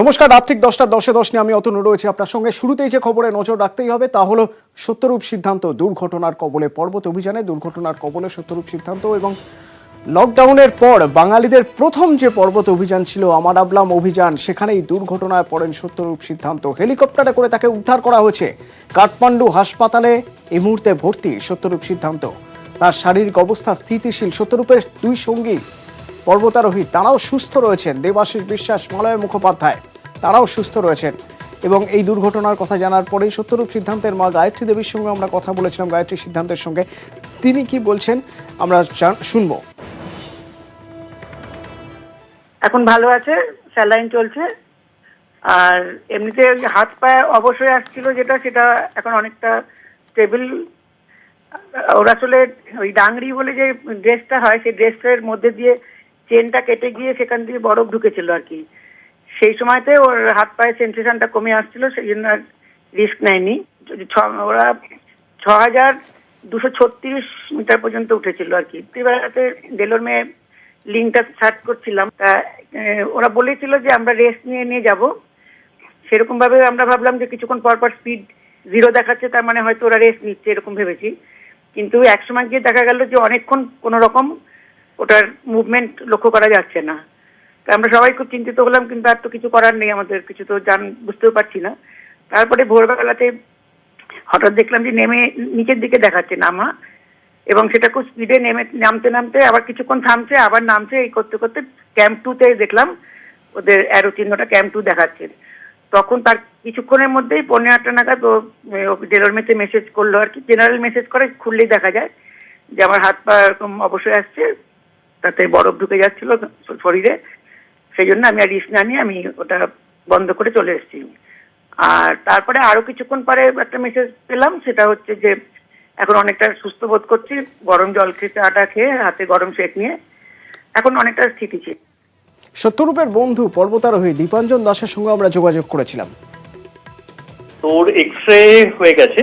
নমস্কার, রাত ঠিক 10:10 নিয়ে আমি অতনু রয়েছে আপনার সঙ্গে। শুরুতেই যে খবরে নজর রাখতেই হবে তা হলো সত্যরূপ সিদ্ধান্ত। দুর্ঘটনার কবলে পর্বত অভিযানে দুর্ঘটনার কবলে সত্যরূপ সিদ্ধান্ত এবং লকডাউনের পর বাঙালিদের প্রথম যে পর্বত অভিযান ছিল আমার আবলাম অভিযান, সেখানেই দুর্ঘটনায় পড়েন সত্যরূপ সিদ্ধান্ত। হেলিকপ্টারে করে তাকে উদ্ধার করা হয়েছে। কাঠমান্ডু হাসপাতালে এই মুহূর্তে ভর্তি সত্যরূপ সিদ্ধান্ত। তার শারীরিক অবস্থা স্থিতিশীল। সত্যরূপের দুই সঙ্গী পর্বতারোহী তারাও সুস্থ রয়েছেন। দেবাশিস বিশ্বাস, মলয় মুখোপাধ্যায় তারাও সুস্থ রয়েছেন। এবং এই দুর্ঘটনার কথা জানার পরেই সত্যরূপ সিদ্ধান্তের মা গায়ত্রী দেবীর সঙ্গে আমরা কথা বলেছিলাম। গায়ত্রী সিদ্ধান্তের সঙ্গে তিনি কি বলছেন আমরা শুনবো। এখন ভালো আছে, স্যালাইন চলছে। আর এমনিতে হাত পায়ে অবশ্যই আসছিল সেটা এখন অনেকটা স্টেবল। ওর আসলে ওই ডাংরি বলে যে ড্রেসটা হয়, সেই ড্রেসের মধ্যে দিয়ে চেনটা কেটে গিয়ে সেখান দিয়ে বরফ ঢুকেছিল আর কি। সেই সময়তে ওর হাত পায়ের সেন্সেশনটা কমে আসছিল, সেই জন্য রিস্ক নেয়নি। ওরা 6236 মিটার পর্যন্ত উঠেছিল আর কি। এবারে বেলোর মেয়ে লিঙ্কটা সার্চ করছিলাম, তা ওরা বলেছিল যে আমরা রেস্ট নিয়ে যাব। সেরকম ভাবে আমরা ভাবলাম যে কিছুক্ষণ পর পর স্পিড 0 দেখাচ্ছে, তার মানে হয়তো ওরা রেস্ট নিচ্ছে, এরকম ভেবেছি। কিন্তু একসময় গিয়ে দেখা গেল যে অনেকক্ষণ কোনো রকম ওটার মুভমেন্ট লক্ষ্য করা যাচ্ছে না। আমরা সবাই খুব চিন্তিত হলাম, কিন্তু আর তো কিছু করার নেই, আমাদের কিছু তো বুঝতেও পারছি না। তারপরে ভোরবেলাতে হঠাৎ দেখলাম যে নেমে নিচের দিকে দেখাচ্ছে নামা, এবং সেটা খুব স্পিডে নামতে আবার কিছুক্ষণ থামছে, আবার নামছে। এই করতে করতে ক্যাম্প 2-তে দেখলাম ওদের অ্যারো চিহ্নটা ক্যাম্প 2 দেখাচ্ছে। তখন তার কিছুক্ষণের মধ্যেই 8:15 নাগাদ ও ডেলোর মেতে মেসেজ করলো আর কি। জেনারেল মেসেজ করে খুললেই দেখা যায় যে আমার হাত পা এরকম অবশ্যই আসছে, তাতে বরফ ঢুকে যাচ্ছিল শরীরে। সেই জন্য আমি আর রিস্ক না নিয়ে আমি ওটা বন্ধ করে চলে এসেছি। আর তারপরে আরো কিছুক্ষণ পরে একটা মেসেজ পেলাম, সেটা হচ্ছে যে এখন অনেকটা সুস্থ বোধ করছি, গরম জল খেয়ে চাটা খেয়ে হাতে গরম শেক নিয়ে এখন অনেকটা স্থিতিশীল। সত্যরূপের বন্ধু পর্বতারোহী দীপাঞ্জন দাসের সঙ্গে আমরা যোগাযোগ করেছিলাম। তোর এক্স-রে হয়ে গেছে,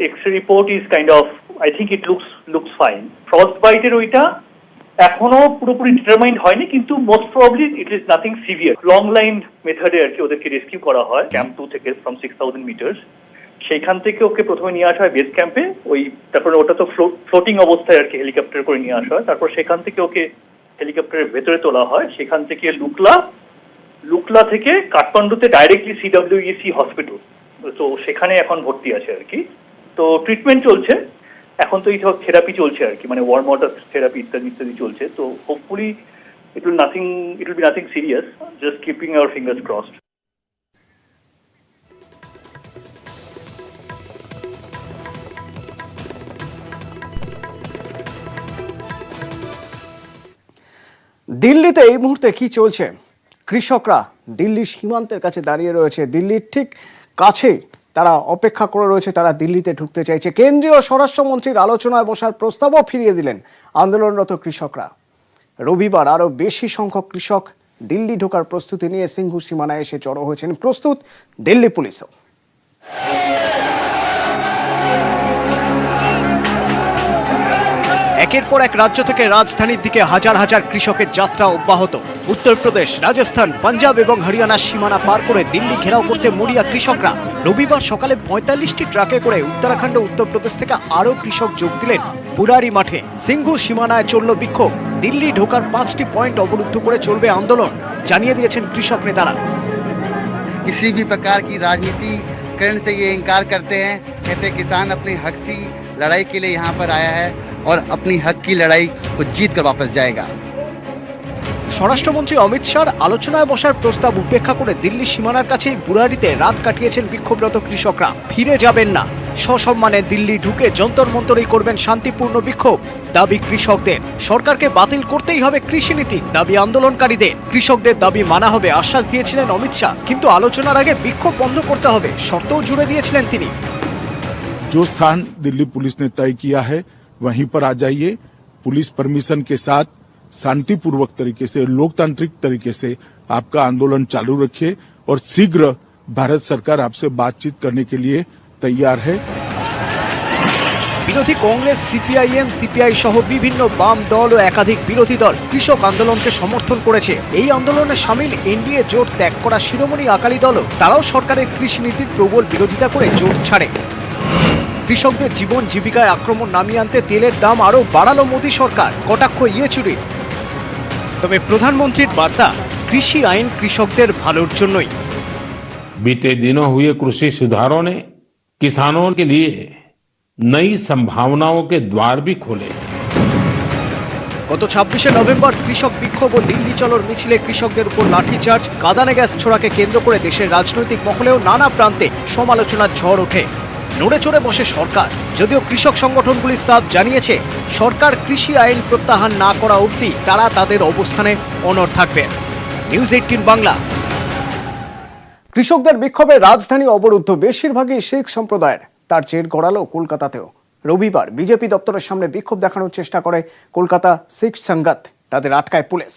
x-ray report is kind of, I think it looks fine. Frost বাইটের ওইটা এখনো পুরোপুরি ডিটারমাইন্ড হয়নি, কিন্তু most probably it is nothing severe. Long line মেথডে আর কি ওদেরকে রেস্কিউ করা হয় ক্যাম্প 2 থেকে, ফ্রম 6000 মিটার্স। সেইখান থেকে ওকে প্রথমে নিয়ে আসা হয় বেস ক্যাম্পে, তারপরে ওটা তো ফ্লোটিং অবস্থায় আর কি হেলিকপ্টার করে নিয়ে আসা হয়। তারপর সেখান থেকে ওকে হেলিকপ্টারের ভেতরে তোলা হয়। সেখান থেকে লুকলা থেকে কাঠমান্ডুতে ডাইরেক্টলি CWEC হসপিটাল, তো সেখানে এখন ভর্তি আছে আর কি। তো ট্রিটমেন্ট চলছে এখন, তো এই থেরাপি চলছে আর কি, মানে ওয়ার্ম ওয়াটার থেরাপি ইত্যাদি চলছে। তো hopefully it will be nothing serious, just keeping our fingers crossed. দিল্লিতে এই মুহূর্তে কি চলছে? কৃষকরা দিল্লির সীমান্তের কাছে দাঁড়িয়ে রয়েছে। দিল্লির ঠিক কাছে তারা অপেক্ষা করে রয়েছে, তারা দিল্লিতে ঢুকতে চাইছে। কেন্দ্রীয় স্বরাষ্ট্রমন্ত্রীর আলোচনায় বসার প্রস্তাবও ফিরিয়ে দিলেন আন্দোলনরত কৃষকরা। রবিবার আরও বেশি সংখ্যক কৃষক দিল্লি ঢোকার প্রস্তুতি নিয়ে সিংঘু সীমানায় এসে জড়ো হয়েছেন। প্রস্তুত দিল্লি পুলিশও। একের পর এক রাজ্য থেকে রাজধানীর দিকে হাজার হাজার কৃষকের যাত্রা অব্যাহত। উত্তরপ্রদেশ, রাজস্থান, পাঞ্জাব এবং হরিয়ানার সীমানা পার করে দিল্লি ঘেরাও করতে মরিয়া কৃষকরা। রবিবার সকালে 45টি ট্রাকে করে উত্তরাখণ্ড উত্তরপ্রদেশ থেকে আরও কৃষক যোগ দিলেন বুরারি মাঠে। সিংঘু সীমানায় চলল বিক্ষোভ। দিল্লি ঢোকার 5টি পয়েন্ট অবরুদ্ধ করে চলবে আন্দোলন, জানিয়ে দিয়েছেন কৃষক নেতারা। किसी भी प्रकार की राजनीति करने से ये इनकार करते हैं। कहते हैं किसान अपने हक की लड़ाई के लिए यहाँ पर आया है और अपनी हक की लड़ाई को जीत कर वापस जाएगा। স্বরাষ্ট্রমন্ত্রী অমিত শাহর আলোচনায় বসার প্রস্তাব উপেক্ষা করে দিল্লি সীমানার কাছেই বুরারিতে রাত কাটিয়েছেন বিক্ষোভরত কৃষকরা। ফিরে যাবেন না, সসম্মানে দিল্লি ঢুকে যন্তর মন্তরেই করবেন শান্তিপূর্ণ বিক্ষোভ, দাবি কৃষকদের। সরকারকে বাতিল করতেই হবে কৃষিনীতি, দাবি আন্দোলনকারীদের। কৃষকদের দাবি মানা হবে আশ্বাস দিয়েছিলেন অমিত শাহ, কিন্তু আলোচনার আগে বিক্ষোভ বন্ধ করতে হবে শর্তও জুড়ে দিয়েছিলেন তিনি। जो स्थान दिल्ली पुलिस ने तय किया है वहीं पर आ जाइए। पुलिस परमिशन के साथ शांतिपूर्वक तरीके से, लोकतांत्रिक तरीके से आपका आंदोलन चालू रखिए और शीघ्र भारत सरकार आपसे बातचीत करने के लिए तैयार है। বিরোধী কংগ্রেস, সিপিআইএম, সিপিআই সহ বিভিন্ন বাম দল ও একাধিক বিরোধী দল কৃষক আন্দোলনকে সমর্থন করেছে। এই আন্দোলনে সামিল এনডিএ জোট ত্যাগ করা শিরোমণি আকালি দলও তারাও সরকারের কৃষি নীতির প্রবল বিরোধিতা করে জোট ছাড়ে। কৃষকদের জীবন জীবিকায় আক্রমণ নামিয়ে আনতে তেলের দাম আরও বাড়ালো মোদী সরকার, কটাক্ষ ইয়েচুরির। তবে প্রধানমন্ত্রীর বার্তা, কৃষি আইন কৃষকদের ভালোর জন্যই। बीते दिनों हुए कृषि सुधारों ने किसानों के लिए नई संभावनाओं के द्वार भी खोले। গত 26শে নভেম্বর কৃষক বিক্ষোভ ও দিল্লি চলোর মিছিলে কৃষকদের উপর লাঠিচার্জ, কাঁদানে গ্যাস ছোড়াকে কেন্দ্র করে দেশের রাজনৈতিক মহলেও নানা প্রান্তে সমালোচনার ঝড় ওঠে। নড়ে চড়ে বসে সরকার, যদিও কৃষক সংগঠনগুলি সাফ জানিয়েছে সরকার কৃষি আইন প্রত্যাহার না করা অবধি তারা তাদের অবস্থানে অনড় থাকবে। নিউজ 18 বাংলা। কৃষকদের বিক্ষোভে রাজধানী অবরুদ্ধ, বেশিরভাগই শিখ সম্প্রদায়ের। তার জের গড়ালো কলকাতাতেও। রবিবার বিজেপি দপ্তরের সামনে বিক্ষোভ দেখানোর চেষ্টা করে কলকাতা শিখ সংঘত, তাদের আটকায় পুলিশ।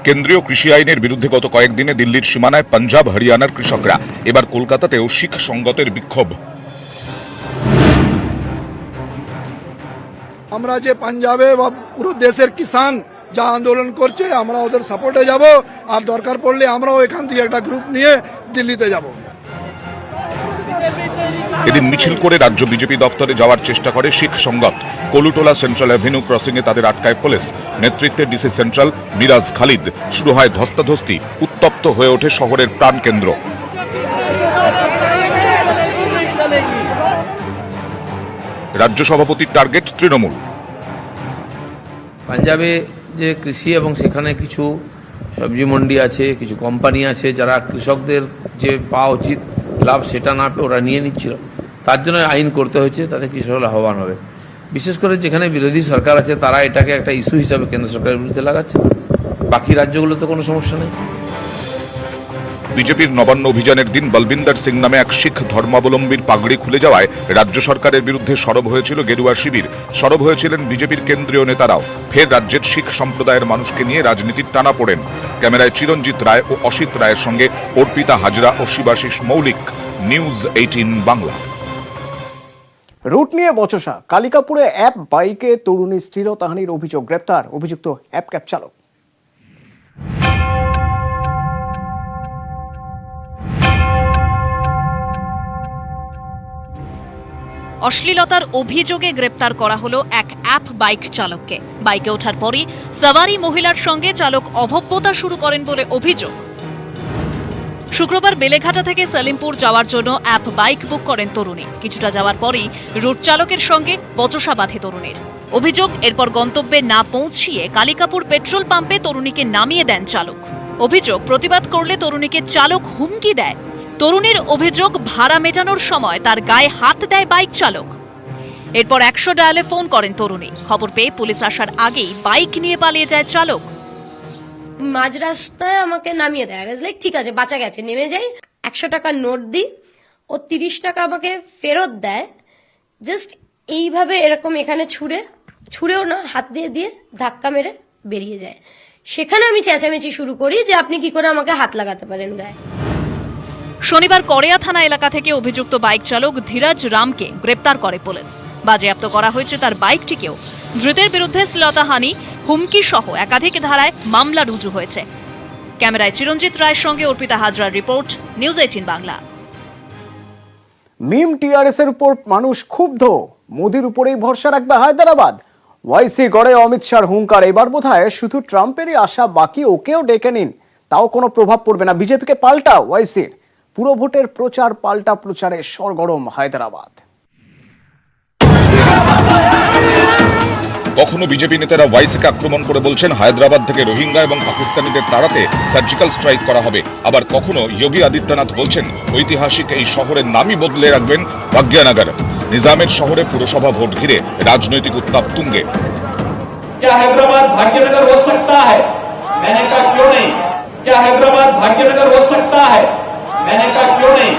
কেন্দ্রীয় কৃষি আইনের বিরুদ্ধে গত কয়েকদিনে দিল্লির সীমানায় পাঞ্জাব, হরিয়ানার কৃষকরা, এবার কলকাতাতেও শিখ সংগতের বিক্ষোভ। আমরা যে পাঞ্জাবে বা পুরো দেশের কিষান যা আন্দোলন করছে, আমরা ওদের সাপোর্টে যাব, আর দরকার পড়লে আমরাও এখান থেকে একটা গ্রুপ নিয়ে দিল্লিতে যাব। এদিন মিছিল করে রাজ্য বিজেপি দফতরে যাওয়ার চেষ্টা করে শিখ সংগত। কলুটোলা সেন্ট্রাল অ্যাভিনিউ ক্রসিং এ তাদের আটকায় পুলিশ। নেতৃত্বে ডিসি সেন্ট্রাল মিরাজ খালিদ। শুরু হয় ধস্তাধস্তি, উত্তপ্ত হয়ে ওঠে শহরের প্রাণকেন্দ্র। রাজ্য সভাপতির টার্গেট তৃণমূল। পাঞ্জাবে যে কৃষি এবং সেখানে কিছু সবজি মন্ডি আছে, কিছু কোম্পানি আছে যারা কৃষকদের যে পাওয়া উচিত লাভ সেটা না পেয়ে ওরা নিয়ে নিচ্ছিল, তার জন্য আইন করতে হয়েছে, তাতে কৃষক লাভবান হবে। বিশেষ করে যেখানে বিরোধী সরকার আছে তারা এটাকে একটা ইস্যু হিসাবে কেন্দ্র সরকারের বিরুদ্ধে লাগাচ্ছে, বাকি রাজ্যগুলোতে কোনো সমস্যা নেই। বিজেপির নবান্ন অভিযানের দিন বলবিন্দর সিং নামে এক শিখ ধর্মাবলম্বীর পাগড়ি খুলে যাওয়ায় রাজ্য সরকারের বিরুদ্ধে সরব হয়েছিল গেরুয়া শিবির। সরব হয়েছিলেন বিজেপির কেন্দ্রীয় নেতারাও। ফের রাজ্যের শিখ সম্প্রদায়ের মানুষকে নিয়ে রাজনীতির টানা পড়েন। ক্যামেরায় চিরঞ্জিত রায় ও অসিত রায়ের সঙ্গে অর্পিতা হাজরা ও শিবাশিস মৌলিক। নিউজ 18 বাংলা। রুট নিয়ে বচসা, কালিকাপুরে অ্যাপ বাইকে তরুণী শ্লীলতাহানির অভিযোগ, গ্রেপ্তার অভিযুক্ত অ্যাপ ক্যাব চালক। অশ্লীলতার অভিযোগে গ্রেপ্তার করা হলো এক অ্যাপ বাইক চালককে। বাইকে ওঠার পরই সাওয়ারি মহিলার সঙ্গে চালক অভব্যতা শুরু করেন বলে অভিযোগ। শুক্রবার বেলেঘাটা থেকে সলিমপুর যাওয়ার জন্য অ্যাপ বাইক বুক করেন তরুণী। কিছুটা যাওয়ার পরই রুট চালকের সঙ্গে বচসা বাঁধে তরুণীর। অভিযোগ, এরপর গন্তব্যে না পৌঁছিয়ে কালিকাপুর পেট্রোল পাম্পে তরুণীকে নামিয়ে দেন চালক। অভিযোগ, প্রতিবাদ করলে তরুণীকে চালক হুমকি দেয়। তরুণীর অভিযোগ, ভাড়া মেটানোর সময় তার গায়ে হাত দেয় বাইক চালক। এরপর 100 ডায়ালে ফোন করেন তরুণী। খবর পেয়ে পুলিশ আসার আগেই বাইক নিয়ে পালিয়ে যায় চালক। মাঝ রাস্তায় আমাকে নামিয়ে দেয়। লাইক ঠিক আছে, বাঁচা গেছে, নেমে যাই। 100 টাকার নোট দিই, ও 30 টাকা আমাকে ফেরত দেয়। জাস্ট এইভাবে এরকম এখানে ছুঁড়েও না, হাত দিয়ে দিয়ে ধাক্কা মেরে বেরিয়ে যায়। সেখানে আমি চেঁচামেচি শুরু করি যে আপনি কি করে আমাকে হাত লাগাতে পারেন গায়ে। শনিবার করেয়া থানা এলাকা থেকে অভিযুক্ত বাইক চালক ধীরাজ রামকে গ্রেপ্তার করে পুলিশ। বাজেয়াপ্ত করা হয়েছে তার বাইকটিকেও। ধৃতের বিরুদ্ধে শ্লীলতাহানি, হুমকি সহ একাধিক ধারায় মামলা রুজু হয়েছে। ক্যামেরায় চিরঞ্জিত রায়ের সঙ্গে অর্পিতা হাজরার রিপোর্ট, নিউজ 18 বাংলা। মিম টিআরএস এর উপর মানুষ ক্ষুব্ধ, মোদির উপরেই ভরসা রাখবে হায়দ্রাবাদ। ওয়াইসি গড়ে অমিত শাহর হুঙ্কার, এবার বোধহয় শুধু ট্রাম্পেরই আশা, বাকি ওকেও ডেকে নিন, তাও কোনো প্রভাব পড়বে না। বিজেপিকে পাল্টা ওয়াইসির। পুরো ভোটের প্রচার পাল্টা প্রচারে সরগরম হায়দ্রাবাদ। কখনো বিজেপি নেতারা ওয়াইসিকে আক্রমণ করে বলছেন হায়দ্রাবাদ থেকে রোহিঙ্গা এবং পাকিস্তানিদের তাড়াতে সার্জিক্যাল স্ট্রাইক করা হবে। আবার কখনো যোগী আদিত্যনাথ বলছেন ঐতিহাসিক এই শহরের নামই বদলে রাখবেন ভাগ্যনগর। নিজামের শহরে পুরসভা ভোট ঘিরে রাজনৈতিক উত্তাপ তুঙ্গে। हैदराबाद भाग्यनगर हो सकता है? मैंने कहा क्यों नहीं। क्या हैदराबाद भाग्यनगर हो सकता है? मैंने कहा क्यों नहीं।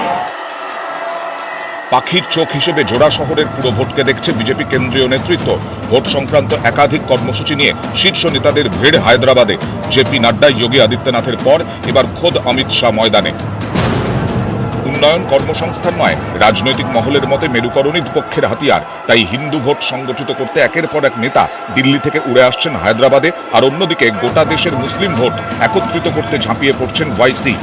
পাখির চোখ হিসেবে জোড়া শহরের পুরো ভোটকে দেখছে বিজেপি কেন্দ্রীয় নেতৃত্ব। ভোট সংক্রান্ত একাধিক কর্মসূচি নিয়ে শীর্ষ নেতাদের ভিড় হায়দ্রাবাদে। জেপি নাড্ডা, যোগী আদিত্যনাথের পর এবার খোদ অমিত শাহ ময়দানে। উন্নয়ন, কর্মসংস্থান নয়, রাজনৈতিক মহলের মতে মেরুকরণই পক্ষের হাতিয়ার। তাই হিন্দু ভোট সংগঠিত করতে একের পর এক নেতা দিল্লি থেকে উড়ে আসছেন হায়দ্রাবাদে। আর অন্যদিকে গোটা দেশের মুসলিম ভোট একত্রিত করতে ঝাঁপিয়ে পড়ছেন ওয়াইসি।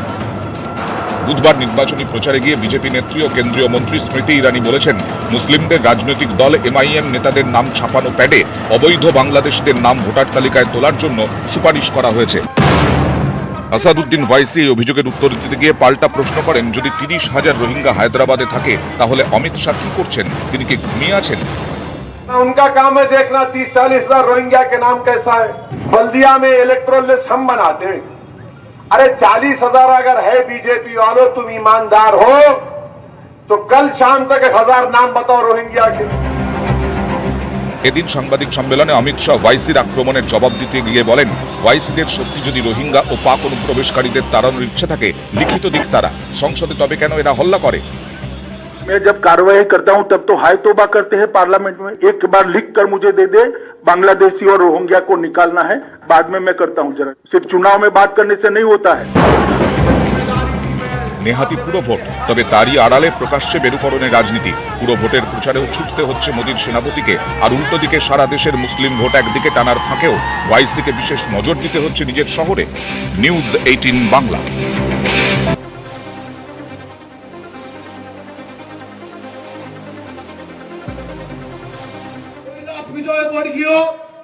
বুধবার নির্বাচনী প্রচারে গিয়ে বিজেপি নেত্রী ও কেন্দ্রীয় মন্ত্রী স্মৃতি ইরানি বলেছেন, মুসলিমদের রাজনৈতিক দল এমআইএম নেতাদের নাম ছাপানো প্যাডে অবৈধ বাংলাদেশিদের নাম ভোটার তালিকায় তোলার জন্য সুপারিশ করা হয়েছে। আসাদুদ্দিন ওয়াইসি এই অভিযোগের উত্তর দিতে গিয়ে পাল্টা প্রশ্ন করেন, যদি 30,000 রোহিঙ্গা হায়দ্রাবাদে থাকে তাহলে অমিত শাহ কি করছেন? তিনি কি ঘুমিয়ে আছেন? उनका काम है देखना 30-40 हजार रोहिंग्या के नाम कैसा है। बल्दिया में इलेक्टोरल लिस्ट हम बनाते हैं। अरे 40,000 अगर है बीजेपी वालों, तुम ईमानदार हो तो कल शाम तक 1,000 नाम बताओ रोहिंग्या के। এদিন সাংবাদিক সম্মেলনে অমিত শাহ ওয়াইসির আক্রমণের জবাব দিতে গিয়ে বলেন, ওয়াইসিদের সত্যি যদি রোহিঙ্গা ও পাক অনুপ্রবেশকারীদের তাড়ানোর ইচ্ছে থাকে, লিখিত দিক তারা সংসদে, তবে কেন এরা হল্লা করে? मैं जब कार्रवाई करता हूं तब तो हाय तौबा करते हैं पार्लियामेंट में। एक बार लिख कर मुझे दे दे बांग्लादेशी और रोहिंग्या को निकालना है, बाद में मैं करता हूं। जरा सिर्फ चुनाव में बात करने से नहीं होता है। নেহাতি পুরো ভোট, তবে তারই আড়ালে প্রকাশ্যে মেরুকরণের রাজনীতি। পুরো ভোটের প্রচারেও ছুটতে হচ্ছে মোদীর সেনাপতিকে। আর উল্টো দিকে সারা দেশের মুসলিম ভোট একদিকে টানার ফাঁকেও ওয়াইসিকে বিশেষ নজর দিতে হচ্ছে নিজের শহরে। নিউজ 18 বাংলা। বিজয়বর্গীয়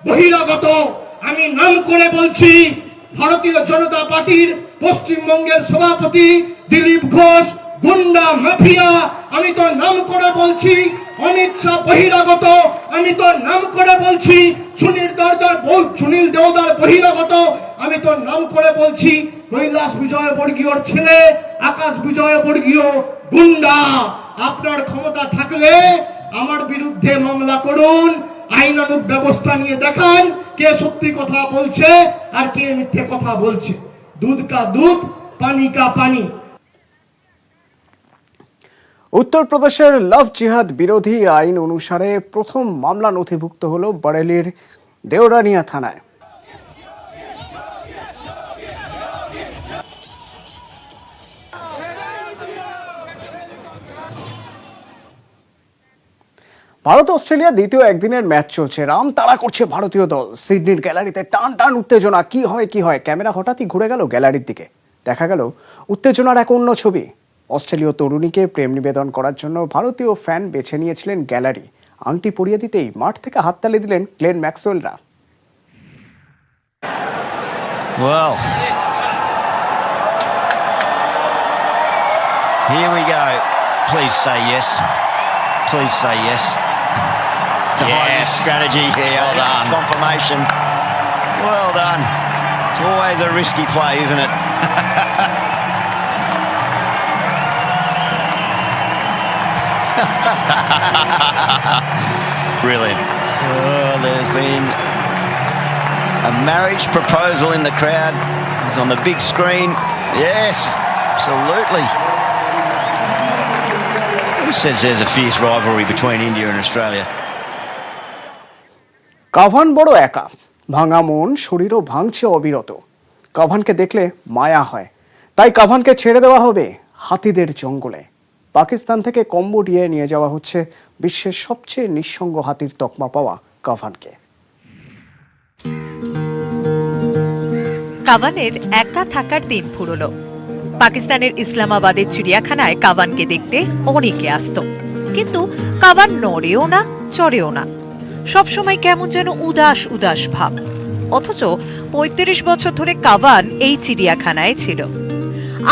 বহিরাগত আমি নাম করে বলছি, ভারতীয় জনতা পার্টির পশ্চিমবঙ্গের সভাপতি দিলীপ ঘোষ গুন্ডা মাফিয়া, আমি তো নাম করে বলছি। অমিত শাহ বহিরাগত, আমি তো নাম করে বলছি। সুনীল দেওদার বহিরাগত, আমি তো নাম করে বলছি। কৈলাস বিজয়বর্গীয়র ছেলে আকাশ বিজয়বর্গীয় গুন্ডা। আপনার ক্ষমতা থাকলে আমার বিরুদ্ধে মামলা করুন, আইনানুগ ব্যবস্থা নিয়ে দেখান কে সত্যি কথা বলছে আর কে মিথ্যে কথা বলছে। দুধ কা দুধ, পানি কা পানি। উত্তরপ্রদেশের লাভ জিহাদ বিরোধী আইন অনুসারে প্রথম মামলা নথিভুক্ত হল বরেলির দেওরানিয়া থানায়। ভারত অস্ট্রেলিয়া দ্বিতীয় একদিনের ম্যাচ চলছে। রাম তাড়া করছে ভারতীয় দল। সিডনির গ্যালারিতে টান টান উত্তেজনা। কি হয় ক্যামেরা হঠাৎই ঘুরে গেল গ্যালারির দিকে। দেখা গেল উত্তেজনার এক অন্য ছবি। অস্ট্রেলীয় তরুণীকে প্রেম নিবেদন করার জন্য ভারতীয় ফ্যান বেছে নিয়েছিলেন গ্যালারি। আংটি পরিয়ে দিতেই মাঠ থেকে হাততালি দিলেন Glenn ম্যাক্সওয়েলরা। Well, here we go. Please say yes. Please say yes. It's a high risk strategy here. Well done. It's confirmation. Well done. It's always a risky play, isn't it? Brilliant. Oh, there's been a marriage proposal in the crowd. It's on the big screen. Yes, absolutely. Who says there's a fierce rivalry between India and Australia? Cavan বড় একা, ভাঙা মন, শরীরও ভাঙছে অবিরত। কাভানকে দেখলে মায়া হয়, তাই কাভানকে ছেড়ে দেওয়া হবে হাতিদের জঙ্গলে। পাকিস্তান থেকে কম্বোডিয়ায় নিয়ে যাওয়া হচ্ছে বিশ্বের সবচেয়ে নিঃসঙ্গ হাতির তকমা পাওয়া কাভানকে। কাভানের একা থাকার দিন ফুরলো। পাকিস্তানের ইসলামাবাদের চিড়িয়াখানায় কাভানকে দেখতে অনেকে আসতো, কিন্তু কাভান নড়েও না, চড়েও না। সবসময় কেমন যেন উদাস উদাস ভাব। অথচ 35 বছর ধরে কাভান এই চিড়িয়াখানায় ছিল।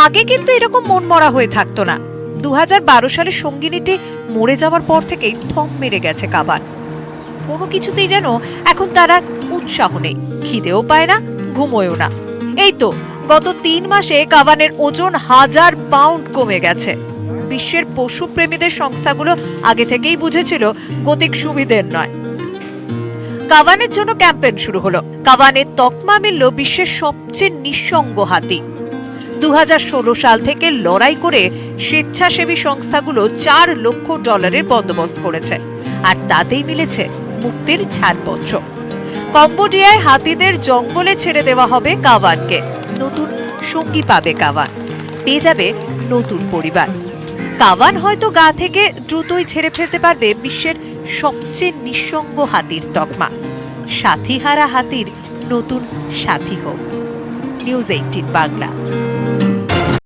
আগে কিন্তু এরকম মনমরা হয়ে থাকতো না। 2012 সালে সঙ্গিনীটি মরে যাওয়ার পর থেকেই থম মেরে গেছে কাভান। কোনো কিছুতেই যেন এখন তার আর উৎসাহ নেই, খিদেও পায় না, ঘুমোয়ও না। এই তো গত 3 মাসে কাভানের ওজন 1000 পাউন্ড কমে গেছে। বিশ্বের পশু প্রেমীদের সংস্থাগুলো আগে থেকেই বুঝেছিল গতিক সুবিধের নয়। কাভানের জন্য ক্যাম্পেইন শুরু হলো। কাভানের তকমা মিলল বিশ্বের সবচেয়ে নিঃসঙ্গ হাতি। 2016 সাল থেকে লড়াই করে স্বেচ্ছাসেবী সংস্থাগুলো $4 লক্ষ বন্দোবস্ত করেছে, আর তাতেই মিলেছে মুক্তির ছাড়পত্র। কম্বোডিয়ায় হাতিদের জঙ্গলে ছেড়ে দেওয়া হবে কাভানকে। নতুন সঙ্গী পাবে কাভান, পেয়ে যাবে নতুন পরিবার। কাভান হয়তো গা থেকে দ্রুতই ছেড়ে ফেলতে পারবে বিশ্বের সবচেয়ে নিঃসঙ্গ হাতির তকমা। সাথীহারা হাতির নতুন সাথী হোক। নিউজ 18 বাংলা।